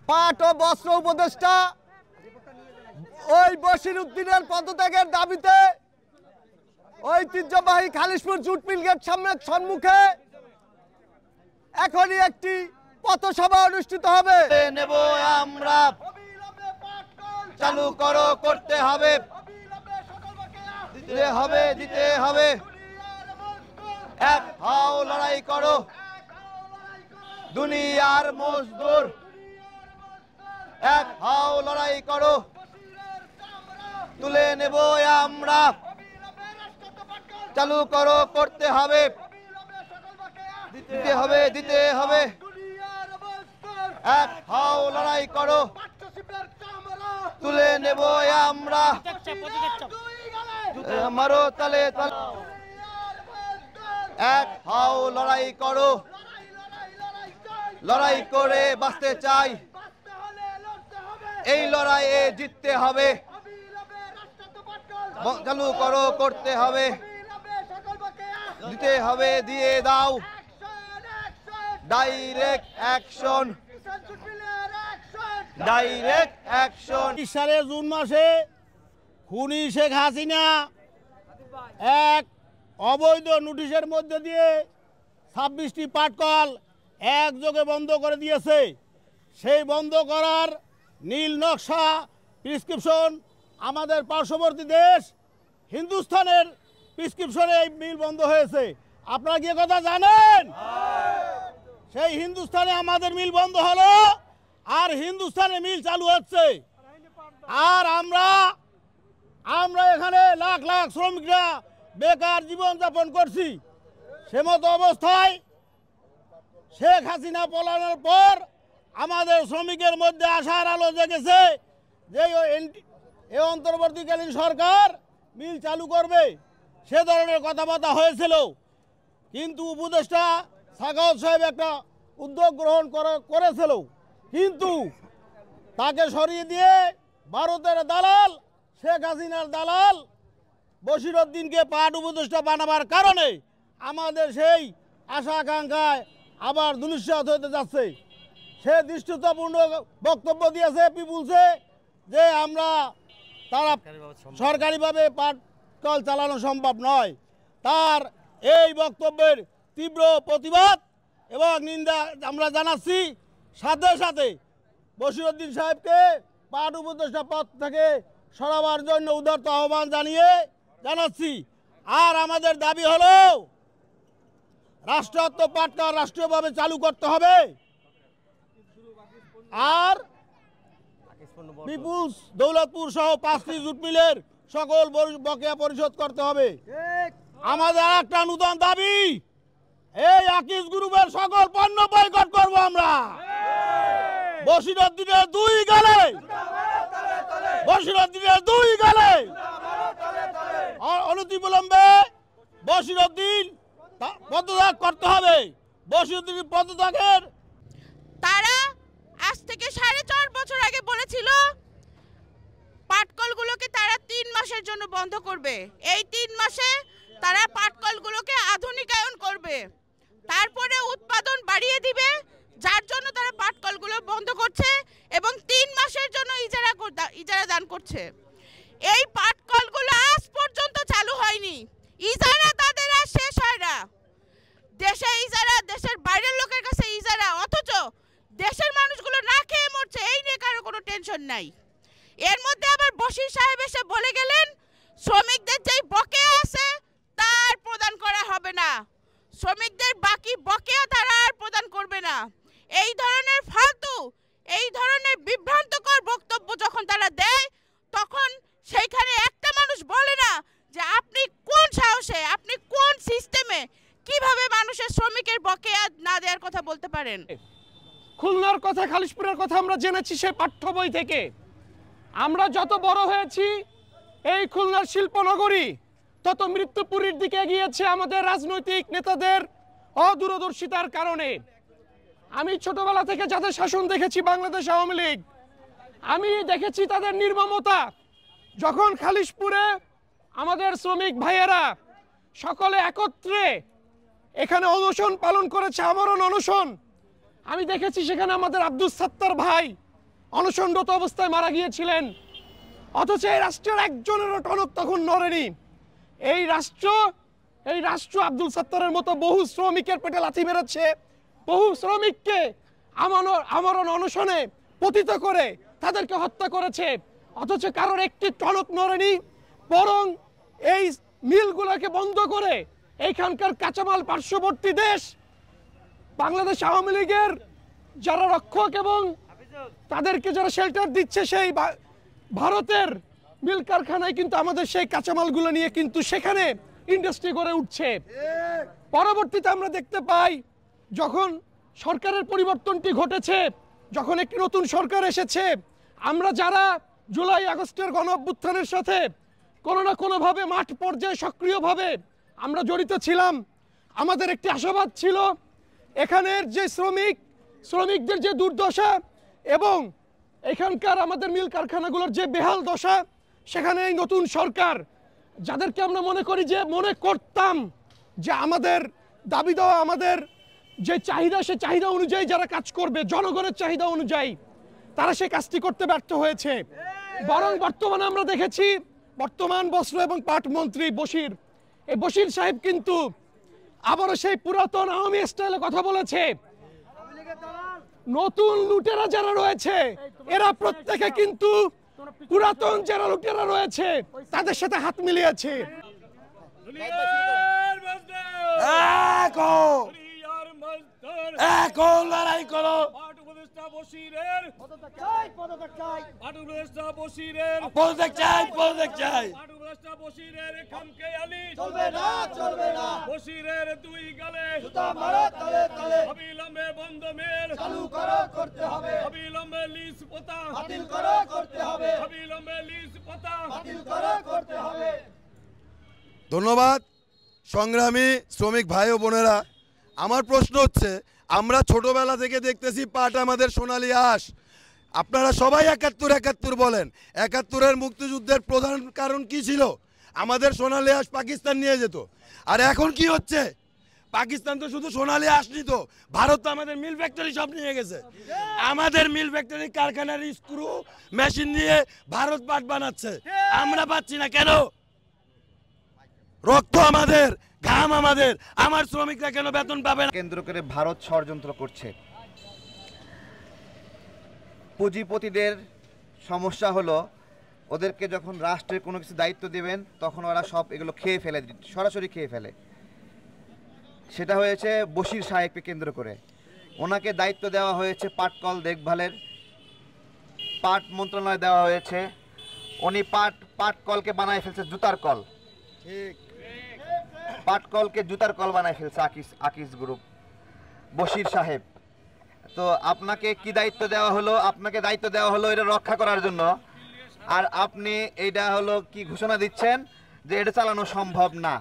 পাট ও বস্ত্র উপদেষ্টা ওই বশির উদ্দিনের পদত্যাগের দাবিতে ঐতিহ্যবাহী খালিশপুর জুট মিল গেট সম্মুখে এখনই একটি পথসভা অনুষ্ঠিত হবে। নেব আমরা, চালু করো, করতে হবে, দিতে হবে, দিতে হবে। এক হাও লড়াই করো, দুনিয়ার মজদুর, এক হাও লড়াই করো, তুলে নেব আমরা, চালু করো, করতে হবে, দিতে হবে, দিতে হবে। এক হাও লড়াই করো, তুলে নেব আমরা, মারো তালে তালে। এক হাও লড়াই করো, লড়াই করে বাঁচতে চাই, এই লড়াইয়ে জিততে হবে, চালু করো, করতে হবে, দিতে হবে, দিয়ে দাও। Direct action, direct action. সালে জুন মাসে খুনি শেখ হাসিনা এক অবৈধ নোটিশের মধ্যে দিয়ে 26টি পাটকল একযোগে বন্ধ করে দিয়েছে। সেই বন্ধ করার নীল নকশা প্রেসক্রিপশন আমাদের পার্শ্ববর্তী দেশ হিন্দুস্তানের প্রেসক্রিপশনে এই মিল বন্ধ হয়েছে। আপনারা কি কথা জানেন? সেই হিন্দুস্তানে আমাদের মিল বন্ধ হলো আর হিন্দুস্তানে মিল চালু হচ্ছে। আর আমরা এখানে লাখ লাখ শ্রমিকরা বেকার জীবনযাপন করছি। সেমতো অবস্থায় শেখ হাসিনা পলানোর পর আমাদের শ্রমিকের মধ্যে আশার আলো জেগেছে যে এই অন্তর্বর্তীকালীন সরকার মিল চালু করবে। সে ধরনের কথাবার্তা হয়েছিল, কিন্তু উপদেষ্টা সাখাওয়াত সাহেব একটা উদ্যোগ গ্রহণ করেছিল, কিন্তু তাকে সরিয়ে দিয়ে ভারতের দালাল শেখ হাসিনার দালাল বশির উদ্দিনকে পাট উপদেষ্টা বানাবার কারণে আমাদের সেই আশা আকাঙ্ক্ষায় আবার ধূলিসাৎ হতে যাচ্ছে। সে দৃষ্টিতাপূর্ণ বক্তব্য দিয়েছে পিপুলসে যে তারা সরকারিভাবে পাট কল চালানো সম্ভব নয়। তার এই বক্তব্যের তীব্র প্রতিবাদ এবং নিন্দা আমরা জানাচ্ছি। সাথে সাথে বশির উদ্দিন সাহেবকে পাট উপদেষ্টা পদ থেকে সরাবার জন্য উদারত আহ্বান জানাচ্ছি। আর আমাদের দাবি হলো রাষ্ট্রায়ত্ত পাটকল রাষ্ট্রীয়ভাবে চালু করতে হবে আর পিপুলস দৌলতপুর সহ 5টি জুট মিলের সকল বকেয়া পরিশোধ করতে হবে। আমাদের একটা নতুন দাবি, এই আকিজ গ্রুপের সকল পণ্য বয়কট করব আমরা। বশির উদ্দিনের দুই গালে, বশির উদ্দিনের দুই গালে অনতিবিলম্বে বশির উদ্দিন পদত্যাগ করতে হবে। বশির উদ্দিন পদত্যাগের তারা আজ থেকে 4.5 বছর আগে বলেছিল পাটকলগুলোকে তারা 3 মাসের জন্য বন্ধ করবে। এই 3 মাসে তারা পাটকলগুলোকে আধুনিকায়ন করবে, তারপরে উৎপাদন বাড়িয়ে দিবে, যার জন্য তারা পাটকলগুলো বন্ধ করছে এবং 3 মাসের জন্য ইজারা দান করছে। এই পাটকলগুলো আজ পর্যন্ত চালু হয়নি, ইজারা তাদের আর শেষ হয় না। দেশে ইজারা, দেশের বাইরের লোকের কাছে ইজারা, অথচ দেশের মানুষগুলো না খেয়ে মরছে, এই নিয়ে কারো কোনো টেনশন নাই। এর মধ্যে আবার বশির সাহেব এসে বলে গেলেন শ্রমিকদের যেই বকেয়া আছে তার প্রদান করা হবে না, শ্রমিকদের বাকি বকেয়া তারা আর প্রদান করবে না। এই ধরনের ফালতু, এই ধরনের বিভ্রান্তকর বক্তব্য যখন তারা দেয়, তখন সেইখানে একটা মানুষ বলে না যে আপনি কোন সাহসে, আপনি কোন সিস্টেমে, কিভাবে মানুষের শ্রমিকের বকেয়া না দেওয়ার কথা বলতে পারেন। খুলনার কথা, খালিশপুরের কথা আমরা জেনেছি সেই পাঠ্য বই থেকে। আমরা যত বড় হয়েছি এই খুলনার শিল্পনগরী, তত মৃত্যুপুরীর দিকে এগিয়েছে আমাদের রাজনৈতিক নেতাদের অদূরদর্শিতার কারণে। আমি ছোটবেলা থেকে যাদের শাসন দেখেছি, বাংলাদেশ আওয়ামী লীগ, আমি দেখেছি তাদের নির্মমতা। যখন খালিশপুরে আমাদের শ্রমিক ভাইয়েরা সকলে একত্রে এখানে অনশন পালন করেছে, আমরণ অনশন, আমি দেখেছি সেখানে আমাদের আব্দুস সাত্তার ভাই অনশনরত অবস্থায় মারা গিয়েছিলেন। অথচ এই রাষ্ট্রের একজনেরও টনক তখন নড়েনি। এই রাষ্ট্র আব্দুল সত্তারের মতো বহু শ্রমিকের পেটে লাথি মেরেছে, বহু শ্রমিককে আমরণ অনশনে পতিত করে তাদেরকে হত্যা করেছে। অথচ কারোর একটি টনক নড়েনি, বরং এই মিলগুলোকে বন্ধ করে এইখানকার কাঁচামাল পার্শ্ববর্তী দেশ বাংলাদেশ আওয়ামী লীগের যারা রক্ষক এবং তাদেরকে যারা শেল্টার দিচ্ছে সেই ভারতের মিল কারখানায় কিন্তু আমাদের সেই কাঁচামালগুলো নিয়ে কিন্তু সেখানে ইন্ডাস্ট্রি গড়ে উঠছে। পরবর্তীতে আমরা দেখতে পাই যখন সরকারের পরিবর্তনটি ঘটেছে, যখন একটি নতুন সরকার এসেছে, আমরা যারা জুলাই আগস্টের গণ অভ্যুত্থানের সাথে কোনো না কোনোভাবে মাঠ পর্যায়ে সক্রিয়ভাবে আমরা জড়িত ছিলাম, আমাদের একটি আশাবাদ ছিল এখানের যে শ্রমিকদের যে দুর্দশা এবং এখানকার আমাদের মিল কারখানাগুলোর যে বেহাল দশা, সেখানে এই নতুন সরকার যাদেরকে আমরা মনে করতাম যে আমাদের দাবি দেওয়া, আমাদের যে চাহিদা, সে চাহিদা অনুযায়ী যারা কাজ করবে, জনগণের চাহিদা অনুযায়ী, তারা সেই কাজটি করতে ব্যর্থ হয়েছে। বরং বর্তমানে আমরা দেখেছি বর্তমান বস্ত্র এবং পাট মন্ত্রী বশির সাহেব কিন্তু আবারও সেই পুরাতন আওয়ামী স্টাইলে কথা বলেছে। নতুন লুটেরা যারা রয়েছে এরা প্রত্যেকে কিন্তু পুরাতন যারা লুটেরা রয়েছে তাদের সাথে হাত মিলিয়েছে। লড়াই করো, পদত্যাগ চাই। বশিরের দুই গালে অবিলম্বে বন্ধ মেল চালু করতে হবে, অবিলম্বে লিজ পোতা বাতিল করতে হবে, অবিলম্বে লিজ পোতা বাতিল করতে হবে। ধন্যবাদ সংগ্রামী শ্রমিক ভাই ও বোনেরা। আমার প্রশ্ন হচ্ছে, আমরা ছোটবেলা থেকে দেখতেছি পাট আমাদের সোনালী আঁশ। আপনারা সবাই ৭১ বলেন, ৭১-এর মুক্তিযুদ্ধের প্রধান কারণ কি ছিল? আমাদের সোনালী আঁশ পাকিস্তান নিয়ে যেত। আর এখন কি হচ্ছে? পাকিস্তান তো শুধু সোনালী আঁশ নিত, ভারত তো আমাদের মিল ফ্যাক্টরি সব নিয়ে গেছে। আমাদের মিল ফ্যাক্টরি কারখানার স্ক্রু মেশিন দিয়ে ভারত পাট বানাচ্ছে, আমরা পাচ্ছি না কেন? রক্ত আমাদের, ঘাম আমাদের, আমার শ্রমিকরা কেন বেতন পাবে না? কেন্দ্র করে ভারত ষড়যন্ত্র করছে। পুঁজিপতিদের সমস্যা হলো ওদেরকে যখন রাষ্ট্রের কোনো কিছু দায়িত্ব দেবেন তখন ওরা সব এগুলো খেয়ে ফেলে, সরাসরি খেয়ে ফেলে। সেটা হয়েছে বশির সাহেবকে কেন্দ্র করে। ওনাকে দায়িত্ব দেওয়া হয়েছে পাটকল দেখভালের, পাট মন্ত্রণালয় দেওয়া হয়েছে। উনি পাটকলকে বানায় ফেলছে জুতার কল। পাটকলকে জুতার কল বানায় ফেলছে আকিস গ্রুপ, বশির সাহেব। তো আপনাকে কি দায়িত্ব দেওয়া হলো? আপনাকে দায়িত্ব দেওয়া হলো এটা রক্ষা করার জন্য, আর আপনি এইটা হলো কি ঘোষণা দিচ্ছেন যে এটা চালানো সম্ভব না।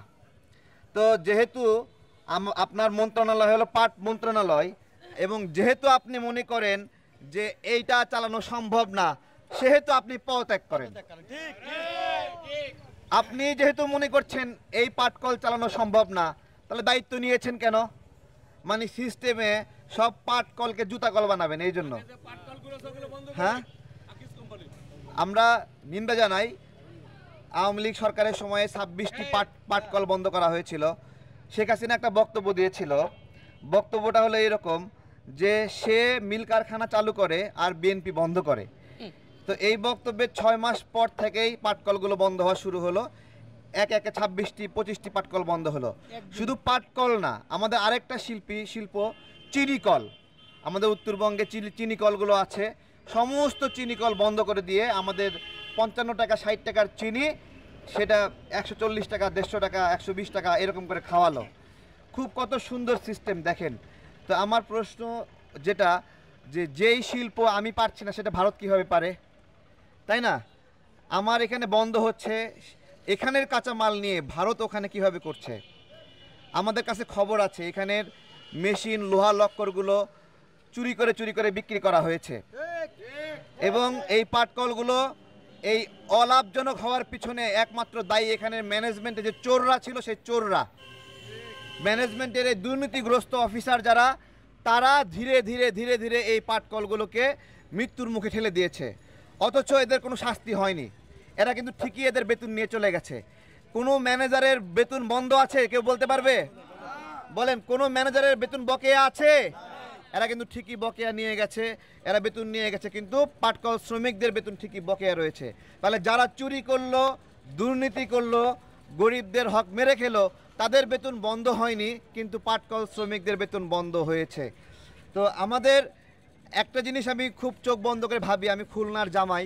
তো যেহেতু আপনার মন্ত্রণালয় হলো পাট মন্ত্রণালয়, এবং যেহেতু আপনি মনে করেন যে এইটা চালানো সম্ভব না, সেহেতু আপনি পদত্যাগ করেন। আপনি যেহেতু মনে করছেন এই পাটকল চালানো সম্ভব না, তাহলে দায়িত্ব নিয়েছেন কেন? মানে সিস্টেমে সব পাটকলকে জুতা কল বানাবেন এই জন্য। হ্যাঁ, আমরা নিন্দা জানাই। আওয়ামী লীগ সরকারের সময়ে ২৬টি পাটকল বন্ধ করা হয়েছিল। শেখ হাসিনা একটা বক্তব্য দিয়েছিল, বক্তব্যটা হলো এরকম যে সে মিল কারখানা চালু করে আর বিএনপি বন্ধ করে। তো এই বক্তব্যের ৬ মাস পর থেকেই পাটকলগুলো বন্ধ হওয়া শুরু হলো। একে ২৬টি ২৫টি পাটকল বন্ধ হলো। শুধু পাটকল না, আমাদের আরেকটা শিল্প চিনিকল, আমাদের উত্তরবঙ্গে চিনি কলগুলো আছে, সমস্ত চিনি কল বন্ধ করে দিয়ে আমাদের ৫৫ টাকা ৬০ টাকার চিনি সেটা ১৪০ টাকা, ১৫০ টাকা, ১২০ টাকা এরকম করে খাওয়ালো। খুব কত সুন্দর সিস্টেম দেখেন। তো আমার প্রশ্ন যেটা, যেই শিল্প আমি পারছি না সেটা ভারত কীভাবে পারে, তাই না? আমার এখানে বন্ধ হচ্ছে, এখানের কাঁচামাল নিয়ে ভারত ওখানে কিভাবে করছে? আমাদের কাছে খবর আছে এখানের মেশিন, লোহা লক্করগুলো চুরি করে বিক্রি করা হয়েছে, এবং এই পাটকলগুলো এই অলাভজনক হওয়ার পিছনে একমাত্র দায়ী এখানের ম্যানেজমেন্টে যে চোররা ছিল, সেই চোররা, ম্যানেজমেন্টের এই দুর্নীতিগ্রস্ত অফিসার যারা, তারা ধীরে ধীরে এই পাটকলগুলোকে মৃত্যুর মুখে ঠেলে দিয়েছে, অথচ এদের কোনো শাস্তি হয়নি। এরা কিন্তু ঠিকই এদের বেতন নিয়ে চলে গেছে। কোনো ম্যানেজারের বেতন বন্ধ আছে কেউ বলতে পারবে? বলেন, কোনো ম্যানেজারের বেতন বকেয়া আছে? এরা কিন্তু ঠিকই বকেয়া নিয়ে গেছে, এরা বেতন নিয়ে গেছে, কিন্তু পাটকল শ্রমিকদের বেতন ঠিকই বকেয়া রয়েছে। তাহলে যারা চুরি করলো, দুর্নীতি করলো, গরিবদের হক মেরে খেলো, তাদের বেতন বন্ধ হয়নি, কিন্তু পাটকল শ্রমিকদের বেতন বন্ধ হয়েছে। তো আমাদের একটা জিনিস আমি খুব চোখ বন্ধ করে ভাবি, আমি খুলনার জামাই,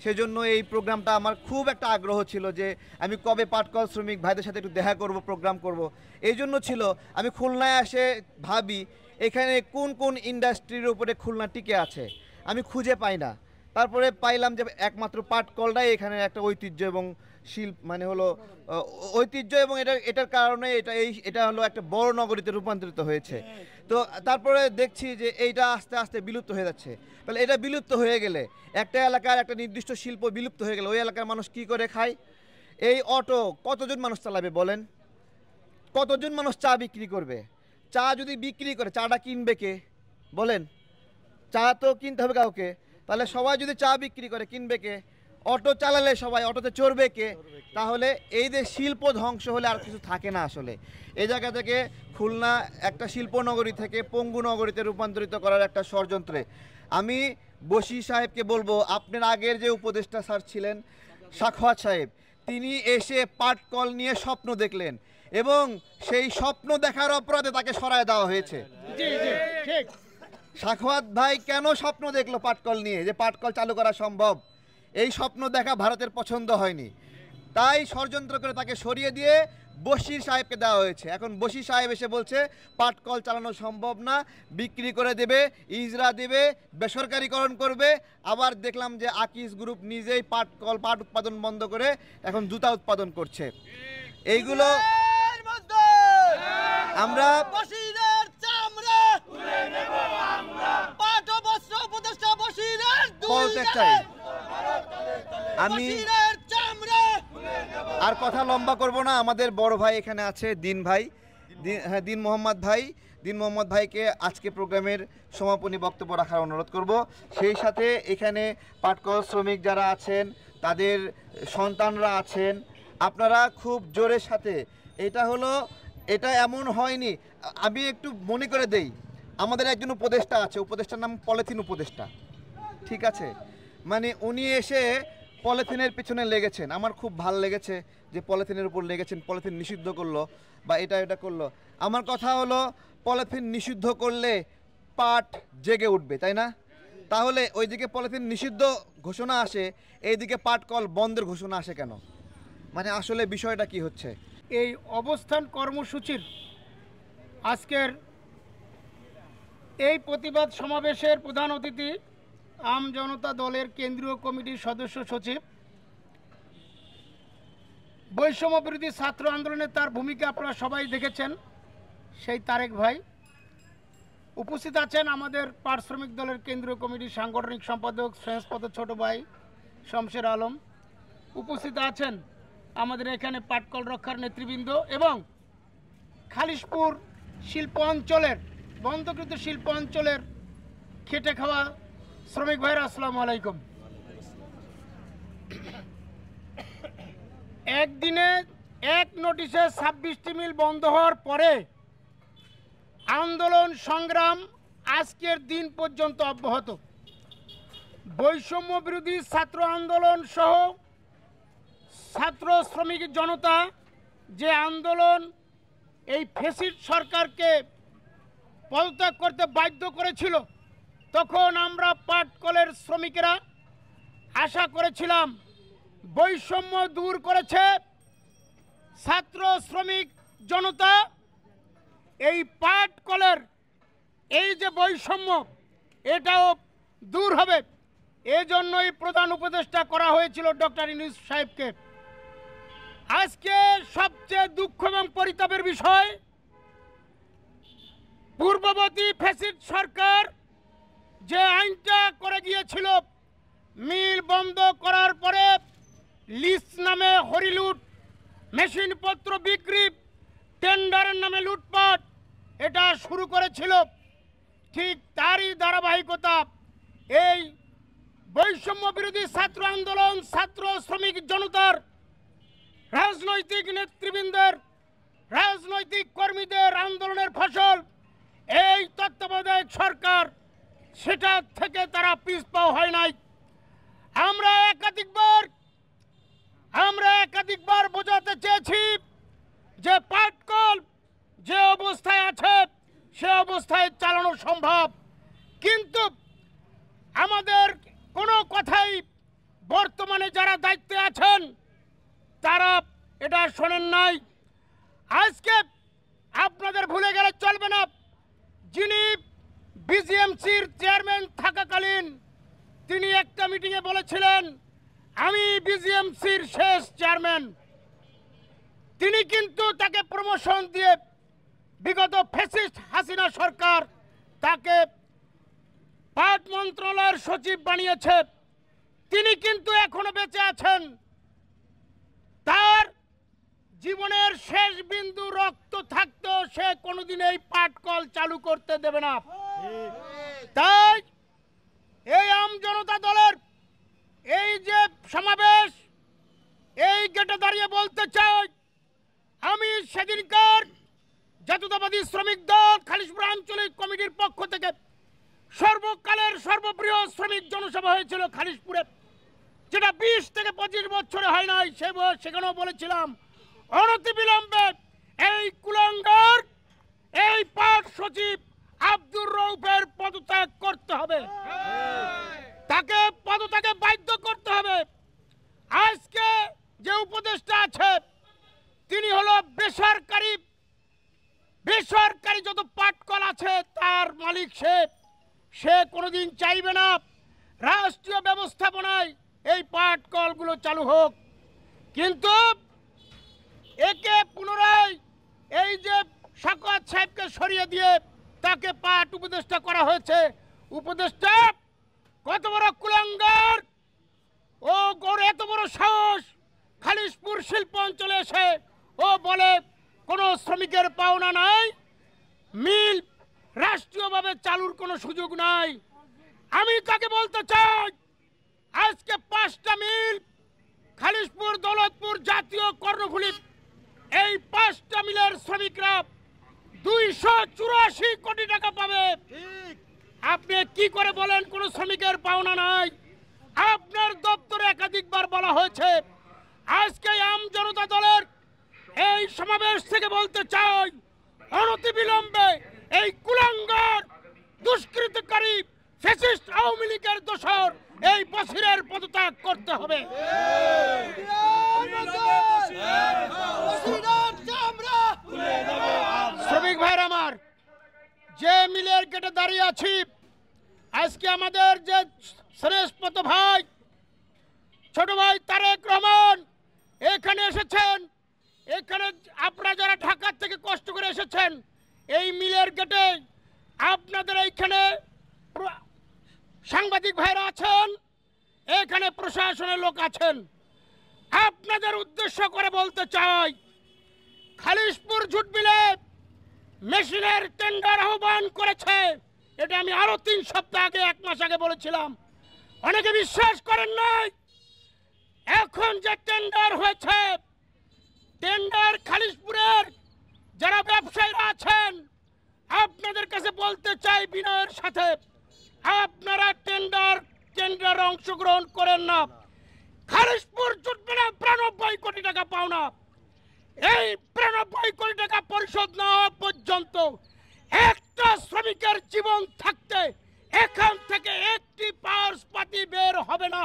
সেজন্য এই প্রোগ্রামটা আমার খুব একটা আগ্রহ ছিল যে আমি কবে পাটকল শ্রমিক ভাইদের সাথে একটু দেখা করব, প্রোগ্রাম করব। এই জন্য ছিল আমি খুলনায় এসে ভাবি এখানে কোন কোন ইন্ডাস্ট্রির উপরে খুলনা টিকে আছে, আমি খুঁজে পাই না। তারপরে পাইলাম যে একমাত্র পাটকলটাই এখানে একটা ঐতিহ্য এবং শিল্প, মানে হলো ঐতিহ্য, এবং এটার কারণে এটা হলো একটা বড় নগরীতে রূপান্তরিত হয়েছে। তো তারপরে দেখছি যে এইটা আস্তে আস্তে বিলুপ্ত হয়ে যাচ্ছে। তাহলে এটা বিলুপ্ত হয়ে গেলে, একটা এলাকার একটা নির্দিষ্ট শিল্প বিলুপ্ত হয়ে গেলে, ওই এলাকার মানুষ কি করে খায়? এই অটো কতজন মানুষ চালাবে বলেন? কতজন মানুষ চা বিক্রি করবে? চা যদি বিক্রি করে, চাটা কিনবে কে বলেন? চা তো কিনতে হবে কাউকে। তাহলে সবাই যদি চা বিক্রি করে, কিনবে কে? অটো চালালে সবাই অটোতে চড়বে কে? তাহলে এই যে শিল্প ধ্বংস হলে আর কিছু থাকে না। আসলে এই জায়গা থেকে খুলনা একটা শিল্পনগরী থেকে পঙ্গু নগরীতে রূপান্তরিত করার একটা ষড়যন্ত্রে আমি বশির সাহেবকে বলবো, আপনার আগের যে উপদেষ্টা স্যার ছিলেন সাখাওয়াত সাহেব, তিনি এসে পাটকল নিয়ে স্বপ্ন দেখলেন এবং সেই স্বপ্ন দেখার অপরাধে তাকে সরায় দেওয়া হয়েছে। সাখাওয়াত ভাই কেন স্বপ্ন দেখলো পাটকল নিয়ে, যে পাটকল চালু করা সম্ভব? এই স্বপ্ন দেখা ভারতের পছন্দ হয়নি, তাই ষড়যন্ত্র করে তাকে সরিয়ে দিয়ে বশির সাহেবকে দেওয়া হয়েছে। এখন বশির সাহেব এসে বলছে পাটকল চালানো সম্ভব না, বিক্রি করে দেবে, ইজরা দেবে, বেসরকারিকরণ করবে। আবার দেখলাম যে আকিস গ্রুপ নিজেই পাট উৎপাদন বন্ধ করে এখন জুতা উৎপাদন করছে। এইগুলো আমরা আমি আর কথা লম্বা করব না। আমাদের বড় ভাই এখানে আছে, দিন ভাই, দিন মোহাম্মদ ভাইকে আজকে প্রোগ্রামের সমাপনী বক্তব্য রাখার অনুরোধ করব। সেই সাথে এখানে পাটকল শ্রমিক যারা আছেন, তাদের সন্তানরা আছেন, আপনারা খুব জোরের সাথে, এটা এমন হয়নি। আমি একটু মনে করে দেই, আমাদের একজন উপদেষ্টা আছে, উপদেষ্টার নাম পলিথিন উপদেষ্টা, ঠিক আছে? মানে উনি এসে পলিথিনের পিছনে লেগেছেন। আমার খুব ভালো লেগেছে যে পলিথিনের উপর লেগেছেন, পলিথিন নিষিদ্ধ করলো বা এটা করলো। আমার কথা হলো, পলিথিন নিষিদ্ধ করলে পাট জেগে উঠবে, তাই না? তাহলে ওইদিকে পলিথিন নিষিদ্ধ ঘোষণা আসে, এইদিকে পাটকল বন্ধের ঘোষণা আসে কেন? মানে আসলে বিষয়টা কি হচ্ছে? এই অবস্থান কর্মসূচির আজকের এই প্রতিবাদ সমাবেশের প্রধান অতিথি আম জনতা দলের কেন্দ্রীয় কমিটির সদস্য সচিব, বৈষম্য বিরোধী ছাত্র আন্দোলনে তার ভূমিকা আপনারা সবাই দেখেছেন, সেই তারেক ভাই উপস্থিত আছেন। আমাদের পাট শ্রমিক দলের কেন্দ্রীয় কমিটির সাংগঠনিক সম্পাদক শ্রেষ্ঠপদ ছোট ভাই শমশের আলম উপস্থিত আছেন। আমাদের এখানে পাটকল রক্ষার নেতৃবৃন্দ এবং খালিশপুর শিল্প অঞ্চলের, বন্ধকৃত শিল্প অঞ্চলের খেটে খাওয়া শ্রমিক ভাইরা, আসসালামু আলাইকুম। একদিনে এক নোটিশে 26টি মিল বন্ধ হওয়ার পরে আন্দোলন সংগ্রাম আজকের দিন পর্যন্ত অব্যাহত। বৈষম্য বিরোধী ছাত্র আন্দোলন সহ ছাত্র শ্রমিক জনতা যে আন্দোলন এই ফ্যাসিস্ট সরকারকে পদত্যাগ করতে বাধ্য করেছিল, তখন আমরা পাটকলের শ্রমিকেরা আশা করেছিলাম বৈষম্য দূর করেছে ছাত্র শ্রমিক জনতা, এই পাটকলের এই যে বৈষম্য এটাও দূর হবে। এজন্যই প্রধান উপদেষ্টা করা হয়েছিল ডক্টর ইউনূস সাহেবকে। আজকে সবচেয়ে দুঃখ এবং পরিতাপের বিষয়, পূর্ববর্তী ফ্যাসিস্ট সরকার যে আইনটা করে গিয়েছিল, মিল বন্ধ করার পরে লিজ নামে হরিলুট, মেশিনপত্র বিক্রি, টেন্ডারের নামে লুটপাট, এটা শুরু করেছিল। ঠিক তারই ধারাবাহিকতা এই বৈষম্য বিরোধী ছাত্র আন্দোলন, ছাত্র শ্রমিক জনতার, রাজনৈতিক নেতৃবৃন্দের, রাজনৈতিক কর্মীদের আন্দোলনের ফসল এই তত্ত্বাবধায়ক সরকার, সেটা থেকে তারা পিছপা হয় নাই। আমরা একাধিকবার বোঝাতে চেয়েছি যে পাটকল যে অবস্থায় আছে সে অবস্থায় চালানো সম্ভব, কিন্তু আমাদের কোনো কথাই বর্তমানে যারা দায়িত্বে আছেন তারা এটা শোনেন নাই। আজকে আপনাদের ভুলে গেলে চলবে না, যিনি বিজিএমসির চেয়ারম্যান থাকাকালীন তিনি একটা মিটিংয়ে বলেছিলেন আমি বিজিএমসির শেষ চেয়ারম্যান। তিনি কিন্তু তাকে প্রমোশন দিয়ে বিগত ফ্যাসিস্ট হাসিনা সরকার তাকে পাট মন্ত্রণালয়ের সচিব বানিয়েছে। তিনি কিন্তু এখনো বেঁচে আছেন, তার জীবনের শেষ বিন্দু রক্ত থাকতেও সে কোনোদিন এই পাটকল চালু করতে দেবে না। তাই এই আমজনতা দলের এই যে সমাবেশ, এই গেটে দাঁড়িয়ে বলতে চাই, আমি সেদিনকার জাতীয়তাবাদী শ্রমিক দল খালিশপুর আঞ্চলিক কমিটির পক্ষ থেকে সর্বকালের সর্ববৃহৎ শ্রমিক জনসভা হয়েছিল খালিশপুরে, যেটা 20 থেকে 25 বছরে হয় নাই। সেখানেও বলেছিলাম অনতিবিলম্বে এই কুলাঙ্গার এই পাট সচিব আব্দুর রউফের পদত্যাগ করতে হবে, তাকে পদত্যাগে বাধ্য করতে হবে। আজকে যে উপদেষ্টা আছে তিনি হলো বেসরকারি যত পাটকল আছে তার মালিক সে কোনোদিন চাইবে না রাষ্ট্রীয় ব্যবস্থাপনায় এই পাটকলগুলো চালু হোক। কিন্তু একে পুনরায় এই যে শওকত সাহেবকে সরিয়ে দিয়ে তাকে পাট উপদেষ্টা করা হয়েছে। উপদেষ্টা কত বড় কুলাঙ্গার, ও গোর এত বড় সাহস, খালিশপুর শিল্প অঞ্চলে এসে ও বলে কোনো শ্রমিকের পাওনা নাই, মিল রাষ্ট্রীয়ভাবে চালুর কোনো সুযোগ নাই। আমি তাকে বলতে চাই আজকে 5টা মিল খালিশপুর, দৌলতপুর, জাতীয়, কর্ণফুলী, এই 5টা মিলের শ্রমিকরা 284 কোটি টাকা পাবে। আপনি কি করে বলেন কোনো শ্রমিকের পাওনা নাই? আপনার দপ্তরে একাধিকবার বলা হয়েছে। আজকে আম জনতা দলের এই সমাবেশ থেকে বলতে চাই অনতিবিলম্বে এই কুলাঙ্গার দুষ্কৃতকারী ফ্যাসিস্ট আওয়ামী লীগের দোসর এই বশিরের পদত্যাগ করতে হবে। শ্রমিক ভাইরা আমার, যে মিলের গেটে দাঁড়িয়ে আছি, আজকে আমাদের যে শ্রেষ্ঠপত ভাই, ছোট ভাই তারেক রহমান এখানে এসেছেন। এখানে আপনারা যারা ঢাকা থেকে কষ্ট করে এসেছেন, এই মিলের গেটে আপনাদের এইখানে সাংবাদিক ভাইরা আছেন, এখানে প্রশাসনের লোক আছেন। আপনাদের উদ্দেশ্য করে বলতে চাই, খালিশপুর জুট মিলে মেশিনের টেন্ডার আহ্বান করেছে। এটা আমি আরো 3 সপ্তাহ আগে, 1 মাস আগে বলেছিলাম, অনেকে বিশ্বাস করেন নাই। এখন যে টেন্ডার হয়েছে, টেন্ডার খালিশপুরের যারা ব্যবসায়ীরা আছেন, আপনাদের কাছে বলতে চাই বিনয়ের সাথে, আপনারা টেন্ডার অংশগ্রহণ করেন না। খালিশপুর জুট মিলে 92 কোটি টাকা পাওনা, এই 92 কোটি টাকা পরিশোধ না হওয়া পর্যন্ত একটা শ্রমিকের জীবন থাকতে এখান থেকে একটি পাওয়ার পাতি বের হবে না।